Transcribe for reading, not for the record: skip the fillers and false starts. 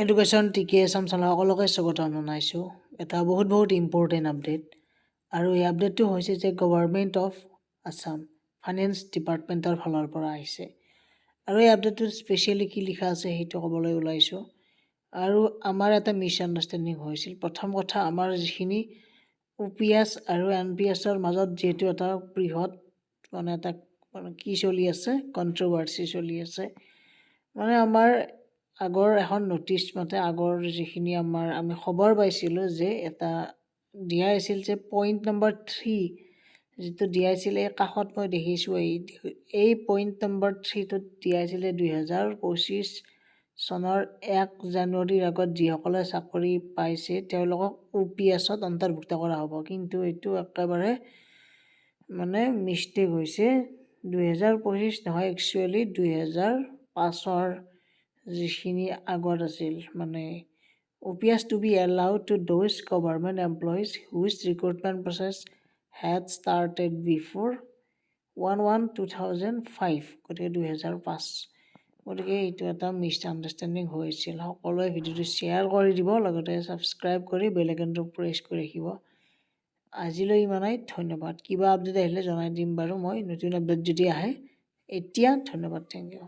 Education টিকে Assam channel সকলোকে স্বাগতম জনাইছোঁ। এটা বহুত ইম্পৰ্টেণ্ট আপডেট আৰু এই আপডেটটো হৈছে যে গভৰ্ণমেণ্ট অফ আছাম ফাইনেন্স ডিপাৰ্টমেণ্টৰ ফালৰ পৰা আহিছে আৰু এই আপডেটটোত স্পেচিয়েলি কি লিখা আছে সেইটো ক'বলৈ ওলাইছোঁ। আৰু আমাৰ এটা মিছ আণ্ডাৰষ্টেণ্ডিং হৈছিল। প্ৰথম কথা, আমাৰ যিখিনি OPS আৰু NPSৰ মাজত যিহেতু এটা বৃহৎ এটা কি চলি আছে, কণ্ট্ৰভাৰ্চি চলি আছে। আমাৰ আগৰ এখন নটিচ মতে আগৰ যিখিনি আমি খবৰ পাইছিলোঁ যে এটা দিয়া আছিল যে পইণ্ট নম্বৰ 3 যিটো দিয়া আছিল, এই কাষত মই দেখিছোঁ এই পইণ্ট নম্বৰ 3টোত দিয়া আছিলে 2025 চনৰ 1 জানুৱাৰীৰ আগত যিসকলে চাকৰি পাইছে তেওঁলোকক OPSত অন্তৰ্ভুক্ত কৰা হ'ব। কিন্তু এইটো একেবাৰে মিষ্টেক হৈছে। 2025 নহয়, একচুৱেলি 2005-ৰ যিখিনি আগত আছিল। OPS to be allowed to those government employees whose recruitment process had started before 1/1/2005, গতিকে 2005। গতিকে এইটো এটা মিছ আণ্ডাৰষ্টেণ্ডিং হৈছিল। সকলোৱে ভিডিঅ'টো শ্বেয়াৰ কৰি দিব, লগতে ছাবস্ক্ৰাইব কৰি বেল আইকনটো প্ৰেছ কৰি ৰাখিব। আজিলৈ ইমানেই, ধন্যবাদ। কিবা আপডেট আহিলে জনাই দিম বাৰু মই, নতুন আপডেট যদি আহে। এতিয়া ধন্যবাদ, থেংক ইউ।